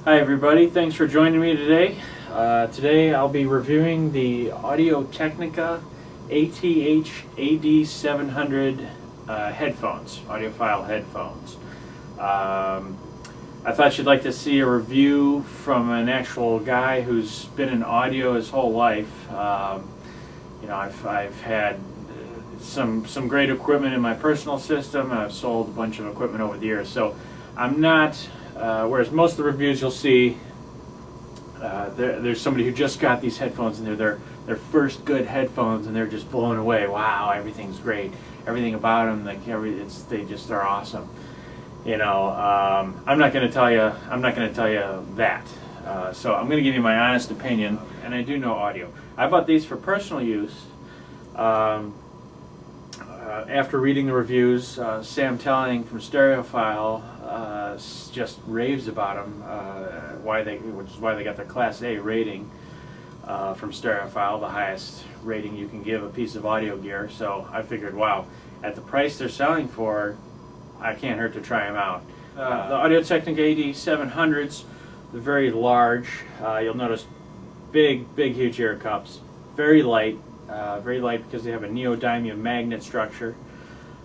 Hi everybody, thanks for joining me today. Today I'll be reviewing the Audio-Technica AT-H-AD700 headphones, audiophile headphones. I thought you'd like to see a review from an actual guy who's been in audio his whole life. I've had some great equipment in my personal system. I've sold a bunch of equipment over the years, so I'm not, whereas most of the reviews you'll see, there's somebody who just got these headphones and they're their first good headphones and they're just blown away. Wow, everything's great. Everything about them, they just are awesome. I'm not going to tell you. I'm not going to tell you that. So I'm going to give you my honest opinion, and I do know audio. I bought these for personal use. After reading the reviews, Sam Telling from Stereophile just raves about them, which is why they got their Class A rating from Stereophile, the highest rating you can give a piece of audio gear. So I figured, wow, at the price they're selling for, I can't hurt to try them out. The Audio-Technica AD700s, they're very large. You'll notice big, huge ear cups. Very light because they have a neodymium magnet structure.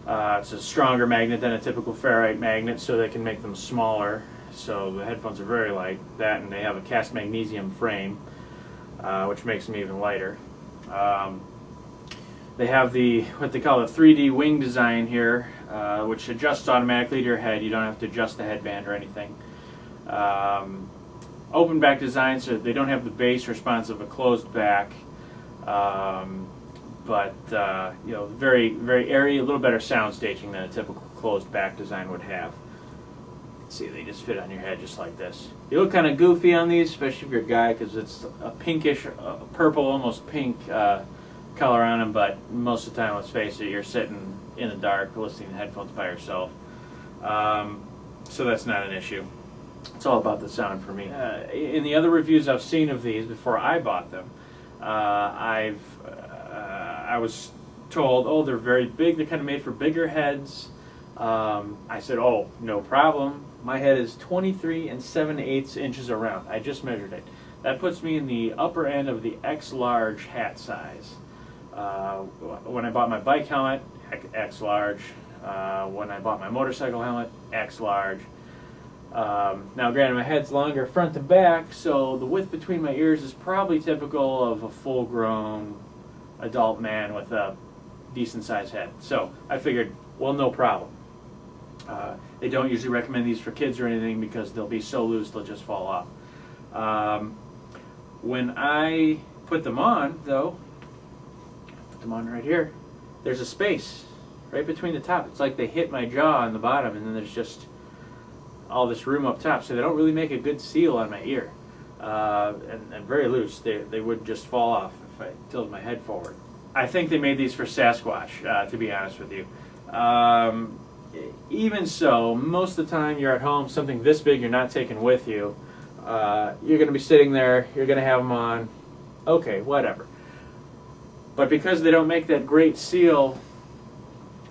It's a stronger magnet than a typical ferrite magnet, so they can make them smaller. So the headphones are very light. That, and they have a cast magnesium frame, which makes them even lighter. They have what they call the 3D wing design here, which adjusts automatically to your head. You don't have to adjust the headband or anything. Open back design, so they don't have the bass response of a closed back. Very airy, a little better sound staging than a typical closed back design would have. See, they just fit on your head just like this. You look kind of goofy on these, especially if you're a guy, because it's a pinkish, purple, almost pink color on them, but most of the time, let's face it, you're sitting in the dark listening to headphones by yourself. So that's not an issue. It's all about the sound for me. In the other reviews I've seen of these before I bought them, I was told, oh, they're very big, they're kind of made for bigger heads. I said, oh, no problem. My head is 23 7/8 inches around. I just measured it. That puts me in the upper end of the X large hat size. When I bought my bike helmet, X large. When I bought my motorcycle helmet, X large. Now granted, my head's longer front to back, so the width between my ears is probably typical of a full-grown adult man with a decent-sized head. So I figured, well, no problem. They don't usually recommend these for kids or anything because they'll be so loose they'll just fall off. When I put them on, though, put them on right here, there's a space right between the top. It's like they hit my jaw on the bottom, and then there's just all this room up top, so they don't really make a good seal on my ear, and very loose. They would just fall off if I tilted my head forward. I think they made these for Sasquatch, to be honest with you. Even so, most of the time you're at home, something this big you're not taking with you. You're going to be sitting there, you're going to have them on, okay, whatever. But because they don't make that great seal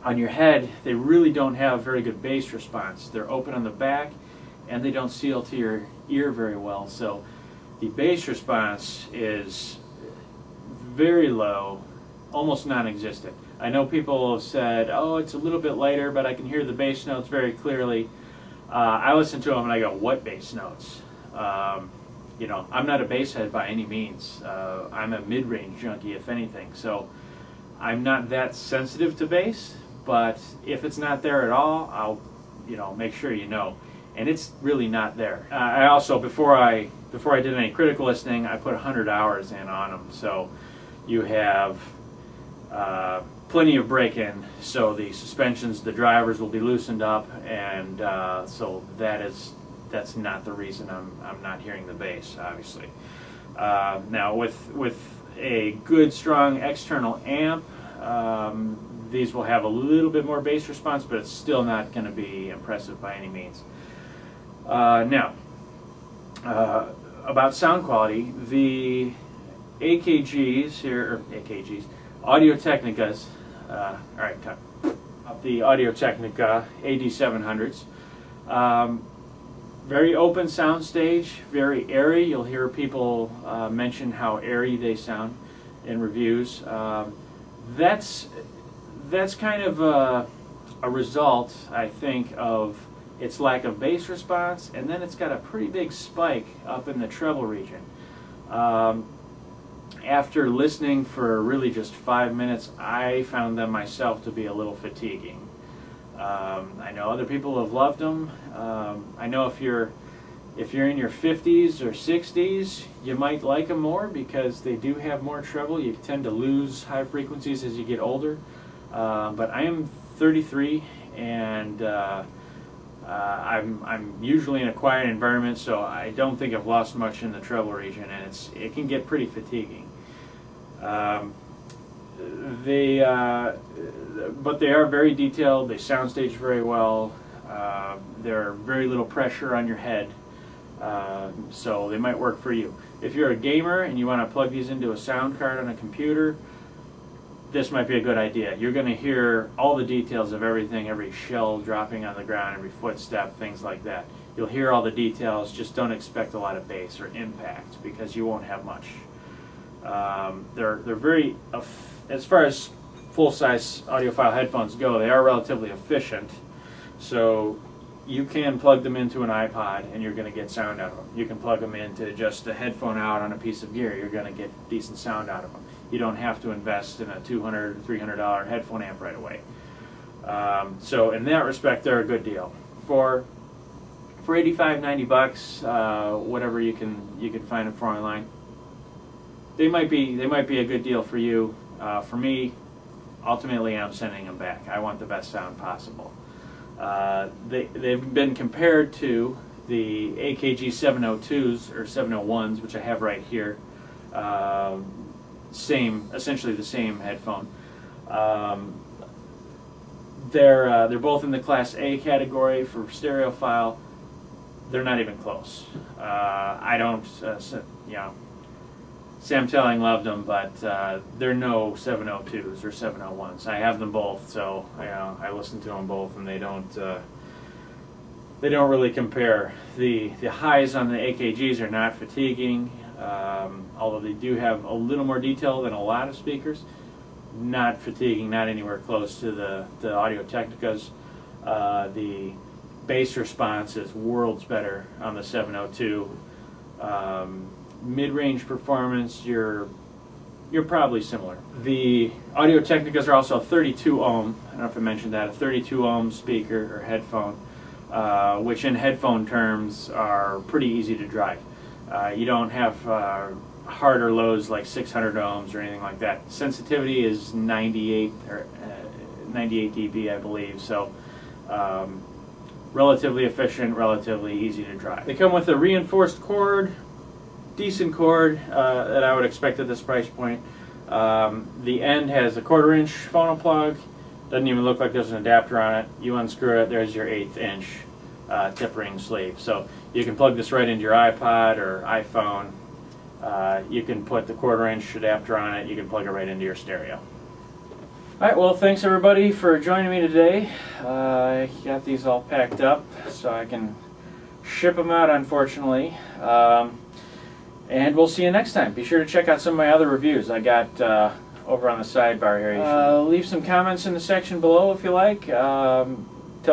on your head, they really don't have very good bass response. They're open on the back, and they don't seal to your ear very well. So the bass response is very low, almost non-existent. I know people have said, oh, it's a little bit lighter, but I can hear the bass notes very clearly. I listen to them and I go, what bass notes? I'm not a bass head by any means. I'm a mid-range junkie, if anything. So I'm not that sensitive to bass. But if it's not there at all, I'll, make sure you know. And it's really not there. I also, before I did any critical listening, I put 100 hours in on them. So you have plenty of break-in. So the suspensions, the drivers will be loosened up, and so that's not the reason I'm not hearing the bass, obviously. Now with a good, strong external amp, these will have a little bit more bass response, but it's still not going to be impressive by any means. Now, about sound quality, the AKGs here, or AKGs, Audio-Technicas, the Audio-Technica AD700s, Very open soundstage, very airy. You'll hear people mention how airy they sound in reviews. That's kind of a result, I think, of its lack of bass response, and then it's got a pretty big spike up in the treble region. After listening for really just 5 minutes, I found them myself to be a little fatiguing. I know other people have loved them. I know if you're in your 50s or 60s, you might like them more because they do have more treble. You tend to lose high frequencies as you get older. But I am 33, and I'm usually in a quiet environment, so I don't think I've lost much in the treble region, and it can get pretty fatiguing. But they are very detailed. They soundstage very well. There's very little pressure on your head, so they might work for you. If you're a gamer and you want to plug these into a sound card on a computer, this might be a good idea. You're going to hear all the details of everything, every shell dropping on the ground, every footstep, things like that. You'll hear all the details, just don't expect a lot of bass or impact because you won't have much. They're very, as far as full-size audiophile headphones go, they are relatively efficient. So you can plug them into an iPod and you're going to get sound out of them. You can plug them into just a headphone out on a piece of gear. You're going to get decent sound out of them. You don't have to invest in a $200, $300 headphone amp right away. So in that respect, they're a good deal. For $85, $90, whatever you can find them for online, they might be a good deal for you. For me, ultimately, I'm sending them back. I want the best sound possible. They've been compared to the AKG 702s or 701s, which I have right here. Essentially the same headphone. They're both in the Class A category for stereophile. They're not even close. I don't, Sam Telling loved them, but they're no 702s or 701s. I have them both, so I listen to them both, and they don't really compare. The highs on the AKGs are not fatiguing, although they do have a little more detail than a lot of speakers. Not fatiguing, not anywhere close to the Audio-Technicas. The bass response is worlds better on the 702. Mid-range performance, you're probably similar. The Audio-Technicas are also a 32 ohm. I don't know if I mentioned that, a 32 ohm speaker or headphone, which in headphone terms are pretty easy to drive. You don't have harder lows like 600 ohms or anything like that. Sensitivity is 98 dB, I believe. So relatively efficient, relatively easy to drive. They come with a reinforced cord. Decent cord that I would expect at this price point. The end has a 1/4 inch phono plug. Doesn't even look like there's an adapter on it. You unscrew it, there's your 1/8 inch tip ring sleeve. So you can plug this right into your iPod or iPhone. You can put the 1/4 inch adapter on it. You can plug it right into your stereo. Alright, well, thanks everybody for joining me today. I got these all packed up so I can ship them out, unfortunately. And we'll see you next time. Be sure to check out some of my other reviews I got over on the sidebar here. Leave some comments in the section below if you like. Tell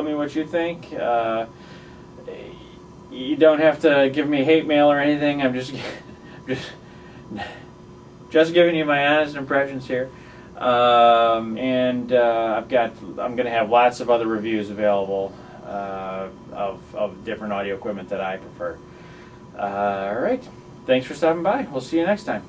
me what you think. You don't have to give me hate mail or anything. I'm just giving you my honest impressions here. I'm going to have lots of other reviews available of different audio equipment that I prefer. All right. Thanks for stopping by. We'll see you next time.